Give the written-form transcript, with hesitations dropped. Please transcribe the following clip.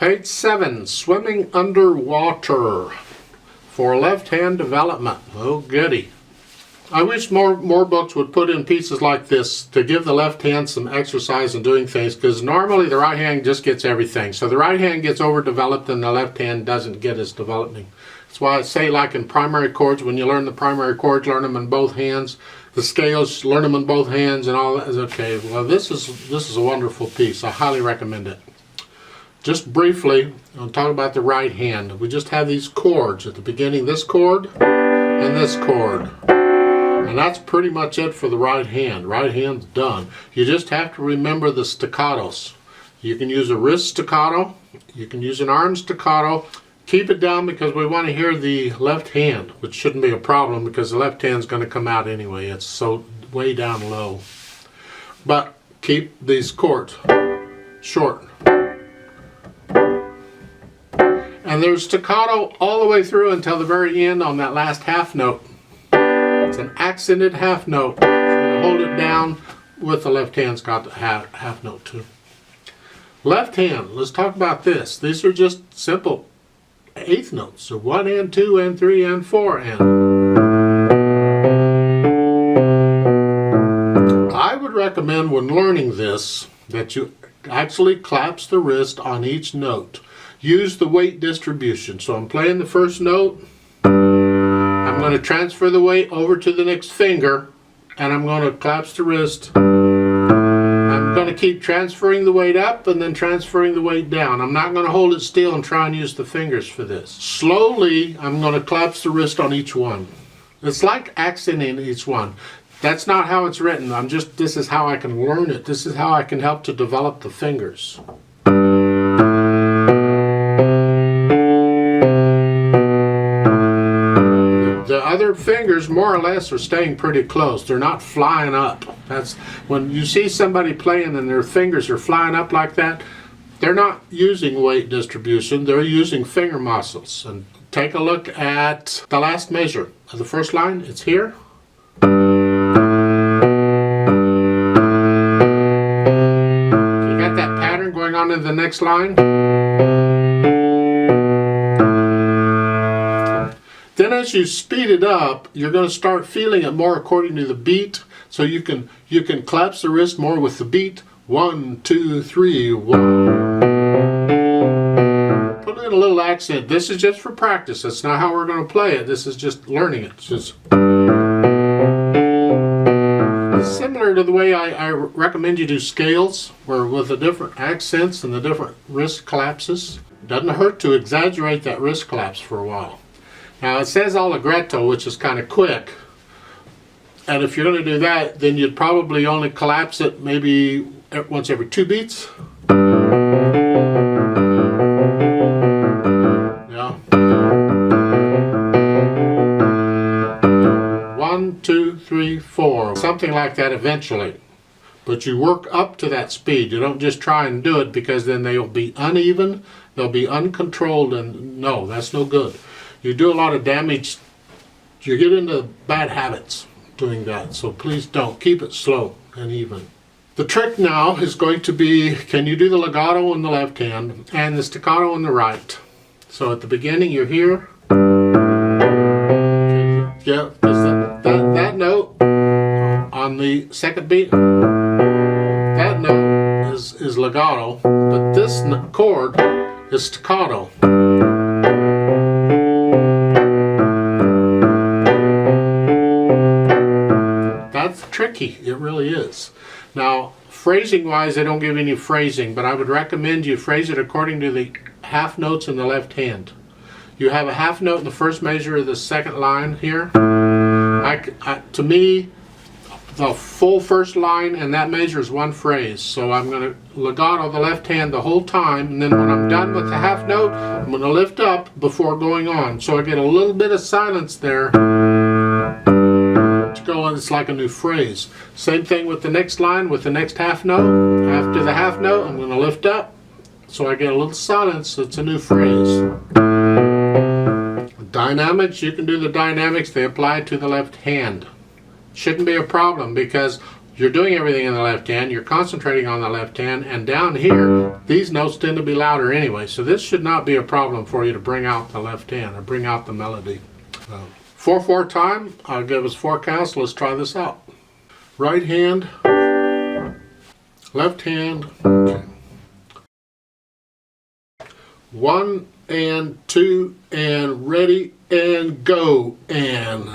Page 7, Swimming Underwater for left hand development. Oh goody. I wish more books would put in pieces like this to give the left hand some exercise in doing things, because normally the right hand just gets everything. So the right hand gets overdeveloped and the left hand doesn't get its development. That's why I say, like in primary chords, when you learn the primary chords, learn them in both hands. The scales, learn them in both hands and all that is okay. Well, this is a wonderful piece. I highly recommend it. Just briefly, I'll talk about the right hand. We just have these chords at the beginning, this chord and this chord. And that's pretty much it for the right hand. Right hand's done. You just have to remember the staccatos. You can use a wrist staccato, you can use an arm staccato. Keep it down because we want to hear the left hand, which shouldn't be a problem because the left hand's going to come out anyway. It's so way down low. But keep these chords short. And there's staccato all the way through until the very end on that last half note. It's an accented half note. So hold it down with the left hand's got the half note too. Left hand, let's talk about this. These are just simple eighth notes. So 1 and 2 and 3 and 4 and. I would recommend when learning this that you actually clasp the wrist on each note. Use the weight distribution. So I'm playing the first note. I'm going to transfer the weight over to the next finger and I'm going to clasp the wrist. I'm going to keep transferring the weight up and then transferring the weight down. I'm not going to hold it still and try and use the fingers for this. Slowly, I'm going to clasp the wrist on each one. It's like accenting each one. That's not how it's written. This is how I can learn it. This is how I can help to develop the fingers. The other fingers more or less are staying pretty close. They're not flying up. That's when you see somebody playing and their fingers are flying up like that, they're not using weight distribution, they're using finger muscles. And take a look at the last measure of the first line. It's here. You got that pattern going on in the next line. Then as you speed it up, you're going to start feeling it more according to the beat. So you can clasp the wrist more with the beat. 1, 2, 3, 1. Put in a little accent. This is just for practice. That's not how we're going to play it. This is just learning it. It's similar to the way I recommend you do scales, where with the different accents and the different wrist collapses. Doesn't hurt to exaggerate that wrist collapse for a while. Now it says allegretto, which is kind of quick, and if you're going to do that, then you'd probably only collapse it maybe once every 2 beats. Yeah. 1, 2, 3, 4, something like that eventually. But you work up to that speed. You don't just try and do it because then they'll be uneven, they'll be uncontrolled, and no, that's no good. You do a lot of damage. You get into bad habits doing that. So please don't. Keep it slow and even. The trick now is going to be, can you do the legato in the left hand and the staccato in the right? So at the beginning you're here. Yeah, that note on the second beat, that note is legato, but this chord is staccato. Tricky, it really is. Now, phrasing wise, I don't give any phrasing, but I would recommend you phrase it according to the half notes in the left hand. You have a half note in the first measure of the second line here. To me, the full first line and that measure is one phrase. So I'm going to legato the left hand the whole time, and then when I'm done with the half note, I'm going to lift up before going on. So I get a little bit of silence there. Going, it's like a new phrase. Same thing with the next line, with the next half note. After the half note, I'm going to lift up, so I get a little silence. It's a new phrase. Dynamics, you can do the dynamics. They apply to the left hand. Shouldn't be a problem because you're doing everything in the left hand, you're concentrating on the left hand, and down here, these notes tend to be louder anyway, so this should not be a problem for you to bring out the left hand or bring out the melody. 4/4 time, I'll give us 4 counts. Let's try this out. Right hand, left hand, okay. 1 and 2 and ready and go and